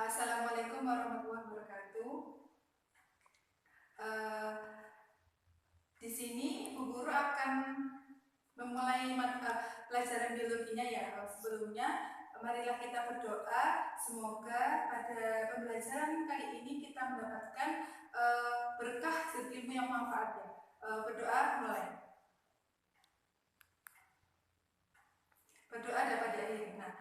Assalamualaikum warahmatullahi wabarakatuh. Di sini Bu Guru akan memulai pelajaran biologinya ya. Sebelumnya, marilah kita berdoa. Semoga pada pembelajaran kali ini kita mendapatkan berkah dan ilmu yang manfaat ya. Berdoa mulai. Berdoa dapat diakhiri. Nah,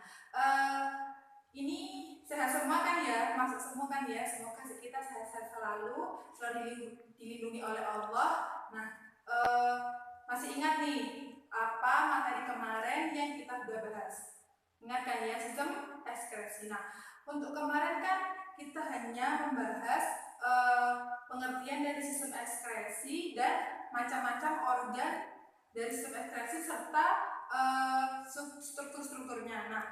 ini sehat semua kan ya, masuk semua kan ya. Semoga kita sehat-sehat selalu dilindungi oleh Allah. Nah, masih ingat nih apa materi kemarin yang kita sudah bahas? Ingat kan ya, sistem ekskresi. Nah, untuk kemarin kan kita hanya membahas pengertian dari sistem ekskresi dan macam-macam organ dari sistem ekskresi serta struktur-strukturnya. Nah,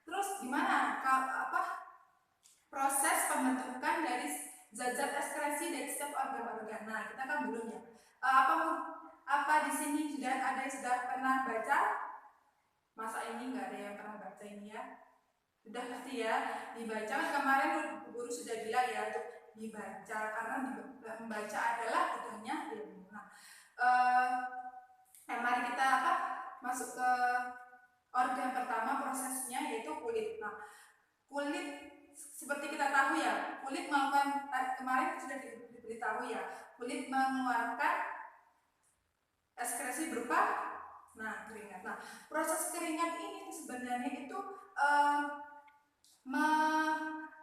terus gimana proses pembentukan dari zat-zat ekskresi dari setiap organ-organ? Nah, kita kan belum ya. Apa di sini sudah ada yang sudah pernah baca? Masa ini nggak ada yang pernah baca ini ya? Sudah pasti ya dibaca. Kemarin guru sudah bilang ya untuk dibaca karena membaca adalah budahnya ilmu. Nah, mari kita masuk ke organ pertama prosesnya yaitu kulit. Nah, kulit seperti kita tahu ya, kulit melakukan kemarin sudah diberitahu ya, kulit mengeluarkan ekskresi berupa keringat. Nah, proses keringat ini sebenarnya itu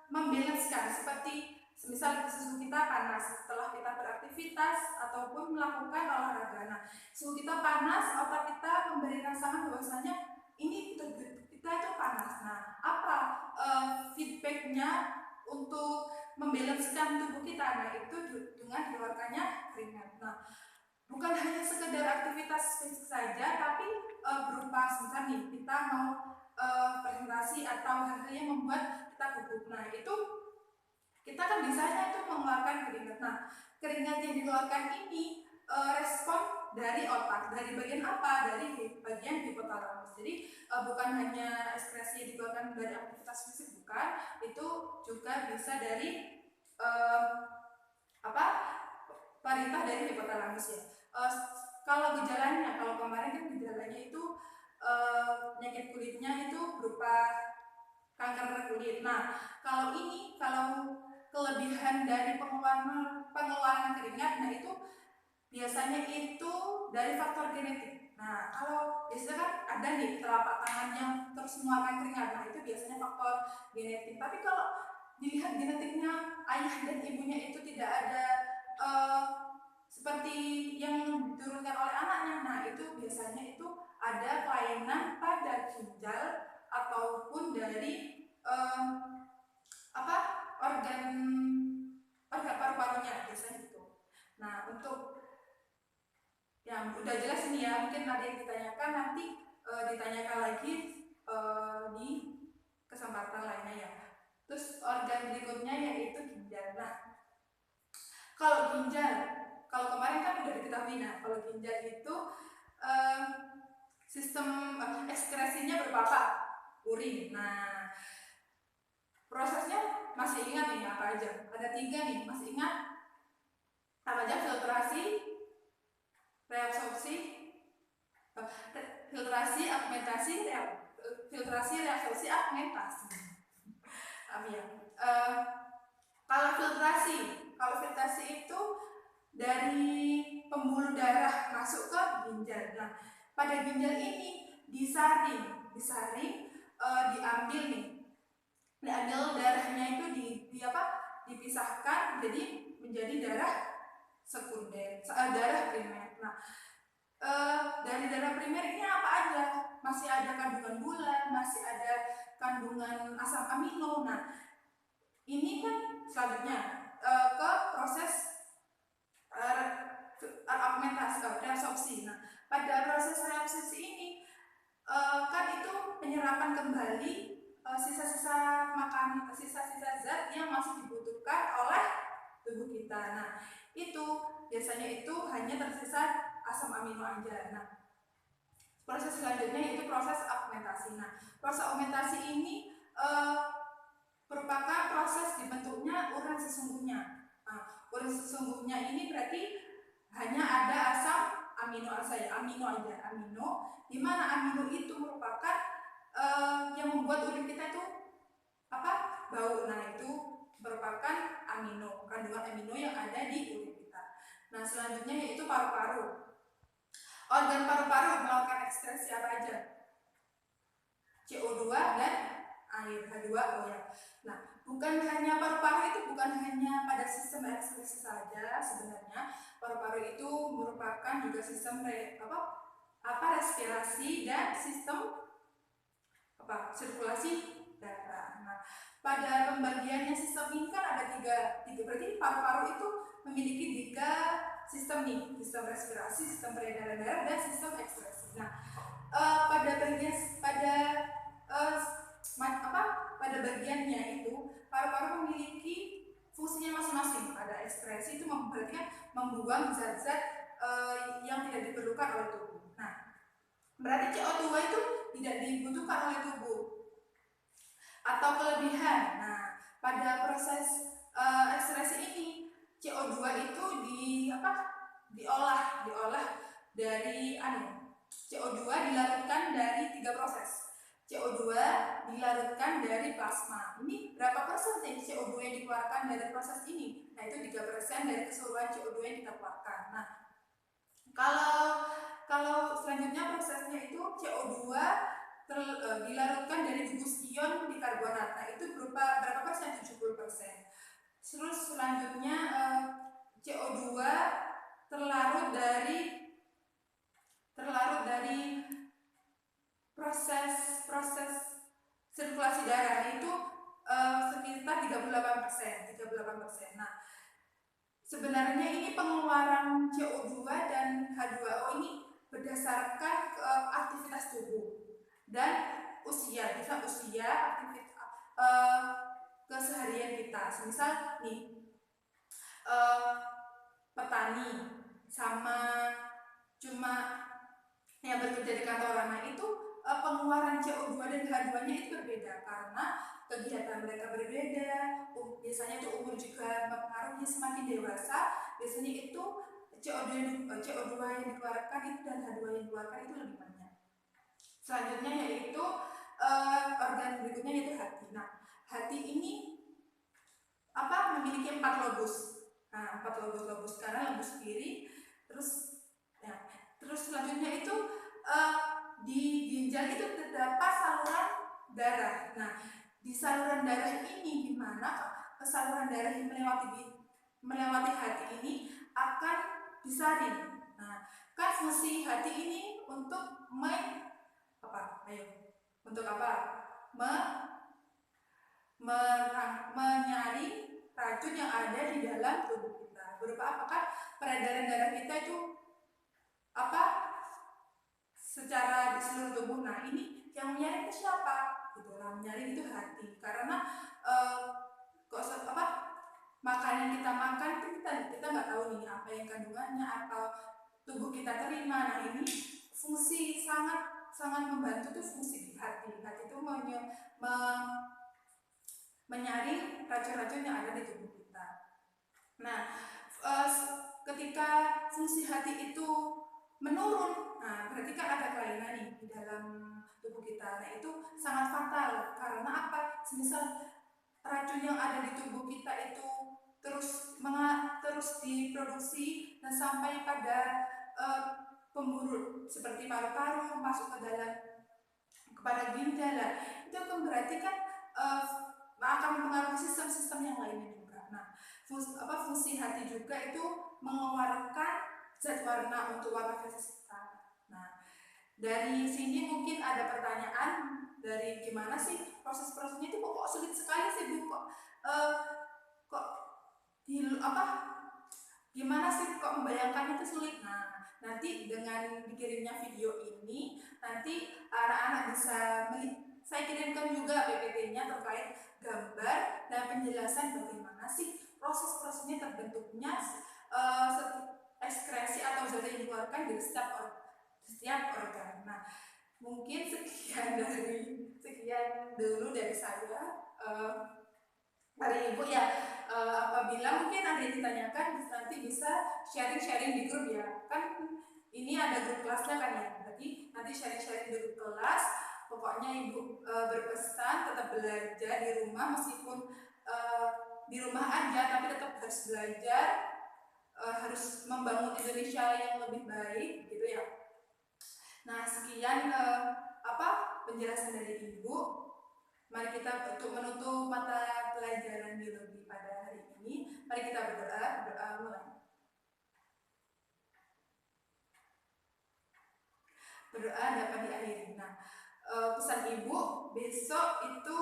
membalancekan seperti semisal suhu kita panas setelah kita beraktivitas ataupun melakukan olahraga. Nah, suhu kita panas, otak kita memberi rangsangan bahwasanya ini kita itu panas. Nah, apa feedbacknya untuk membalancekan tubuh kita? Nah, itu dengan dikeluarkannya keringat. Nah, bukan hanya sekedar aktivitas fisik saja, tapi berupa misalnya nih kita mau presentasi atau hal-hal yang membuat kita gugup. Nah, itu kita kan bisanya itu mengeluarkan keringat. Nah, keringat yang dikeluarkan ini respon dari otak. Dari bagian apa? Dari bagian hipotalamus. Jadi bukan hanya ekskresi yang dikeluarkan dari aktivitas fisik, bukan. Itu juga bisa dari perintah dari hipotalamus ya. Kalau gejalanya, kalau kemarin kan gejalanya itu penyakit kulitnya itu berupa kanker kulit. Nah, kalau kelebihan dari pengeluaran keringat, nah itu biasanya itu dari faktor genetik. Nah, kalau biasanya kan ada nih telapak tangan yang terus mengeluarkan keringat, nah itu biasanya faktor genetik. Tapi kalau dilihat genetiknya ayah dan ibunya itu tidak ada seperti yang diturunkan oleh anaknya, nah itu biasanya itu ada kelainan pada ginjal ataupun dari organ paru-parunya biasanya itu. Nah, untuk yang udah jelas ini ya, mungkin ada yang ditanyakan nanti ditanyakan lagi di kesempatan lainnya ya. Terus organ berikutnya yaitu ginjal. Nah, kalau kemarin kan udah diketahui. Nah, kalau ginjal itu sistem ekskresinya berupa apa? Urin. Nah, prosesnya masih ingat nih apa aja? Ada 3 nih, masih ingat? Apa aja? Filtrasi, reabsorpsi, reabsorpsi, augmentasi. Kalau filtrasi itu dari pembuluh darah masuk ke ginjal. Nah, pada ginjal ini diambil darahnya itu dipisahkan jadi menjadi darah sekunder, darah primer. Nah, dari darah primer ini apa aja? Masih ada kandungan gula, masih ada kandungan asam amino. Nah, ini kan selanjutnya ke proses reabsorpsi. Nah, pada proses reabsorpsi ini kan itu penyerapan kembali sisa-sisa makanan, sisa-sisa zat yang masih dibutuhkan oleh tubuh kita. Nah, itu biasanya itu hanya tersisa asam amino aja. Nah, proses selanjutnya itu proses augmentasi. Nah, proses augmentasi ini merupakan proses sesungguhnya ini berarti hanya ada asam amino aja, amino, di mana amino itu merupakan yang membuat urin kita itu bau. Nah, itu merupakan amino, kandungan amino yang ada di urin kita. Nah, selanjutnya yaitu paru-paru. Organ paru-paru melakukan ekstresi apa aja? CO2 dan air, H2O ya. Nah, bukan hanya paru-paru itu bukan hanya pada sistem ekskresi saja sebenarnya. Paru-paru itu merupakan juga sistem respirasi dan sistem sirkulasi darah. Nah, pada pembagiannya sistem ini kan ada tiga berarti paru-paru itu memiliki tiga sistem nih, sistem respirasi, sistem peredaran darah, dan sistem ekskresi. Nah, pada bagiannya itu paru-paru memiliki fungsinya masing-masing. Pada ekskresi itu berarti kan membuang zat-zat yang tidak diperlukan oleh tubuh. Nah, berarti CO2 itu tidak dibutuhkan oleh tubuh atau kelebihan. Nah, pada proses ekskresi ini CO2 itu diolah dari CO2 dilarutkan dari 3 proses. CO2 dilarutkan dari plasma. Ini berapa persen CO2 yang dikeluarkan dari proses ini? Nah, itu 3% dari keseluruhan CO2 yang kita keluarkan. Nah, kalau selanjutnya prosesnya itu CO2 dilarutkan dari gugus ion bikarbonat. Nah, itu berupa berapa persen? 70%. Terus selanjutnya CO2 terlarut dari proses sirkulasi darah, itu sekitar 38%. Nah, sebenarnya ini pengeluaran CO2 dan H2O ini berdasarkan aktivitas tubuh dan usia, aktivitas keseharian kita. Misal nih, petani sama cuma yang bekerja di kantoran, nah itu pengeluaran CO2 dan H2-nya itu berbeda karena kegiatan mereka berbeda. Biasanya itu umur juga mempengaruhi. Semakin dewasa biasanya itu CO2 yang dikeluarkan itu dan H2 yang dikeluarkan itu lebih banyak. Selanjutnya yaitu organ berikutnya yaitu hati. Nah, hati ini memiliki 4 lobus. Nah, 4 lobus kanan, lobus kiri. Terus selanjutnya itu di ginjal itu terdapat saluran darah. Nah, di saluran darah ini gimana saluran darah yang melewati hati ini akan disaring. Nah, kan fungsi hati ini untuk menyaring racun yang ada di dalam tubuh kita. Berupa apakah peredaran darah kita itu secara di seluruh tubuh. Nah, ini yang menyaring itu siapa? Gitu lah, menyaring itu hati. Karena makanan yang kita makan itu kita nggak tahu nih apa yang kandungannya atau tubuh kita terima. Nah, ini fungsi sangat membantu tuh fungsi di hati. Hati itu menyaring racun-racun yang ada di tubuh kita. Nah, ketika fungsi hati itu menurun, nah berarti kan ada kelainan nih di dalam tubuh kita. Nah, itu sangat fatal. Karena apa? Semisal racun yang ada di tubuh kita itu terus diproduksi dan sampai pada pemburu seperti paru-paru masuk kepada ginjal, itu akan berarti kan akan mempengaruhi sistem-sistem yang lainnya juga. Nah, fungsi hati juga itu mengeluarkan zat warna untuk warna fesis kita. Nah, dari sini mungkin ada pertanyaan dari gimana sih proses-prosesnya itu kok sulit sekali sih Bu, gimana sih kok membayangkan itu sulit. Nah, nanti dengan dikirimnya video ini nanti anak-anak bisa saya kirimkan juga PPT-nya terkait gambar dan penjelasan bagaimana sih proses-prosesnya terbentuknya ekskresi atau zat yang dikeluarkan dari setiap organ. Nah, mungkin sekian dulu dari saya. Dari Ibu ya, apabila Bila mungkin ada yang ditanyakan, nanti bisa sharing-sharing di grup ya. Kan ini ada grup kelasnya kan ya. Berarti nanti sharing-sharing di grup kelas. Pokoknya Ibu berpesan tetap belajar di rumah, meskipun di rumah aja, tapi tetap harus belajar, harus membangun Indonesia yang lebih baik gitu ya. Nah, sekian penjelasan dari Ibu. Mari kita untuk menutup mata pelajaran biologi pada hari ini. Mari kita berdoa. Berdoa mulai. Berdoa dapat diakhiri. Nah, pesan Ibu besok itu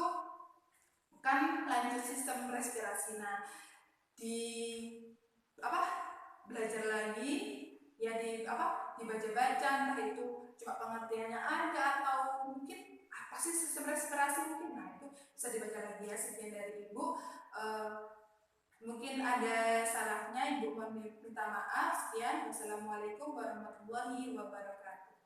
kan lanjut sistem respirasi. Nah, belajar lagi ya, dibaca-baca, entah itu cuma pengertiannya aja atau mungkin apa sih sistem respirasi mungkin. Nah, itu bisa dibaca lagi ya. Sekian dari Ibu. Mungkin ada salahnya, Ibu minta maaf. Sekian. Wassalamualaikum warahmatullahi wabarakatuh.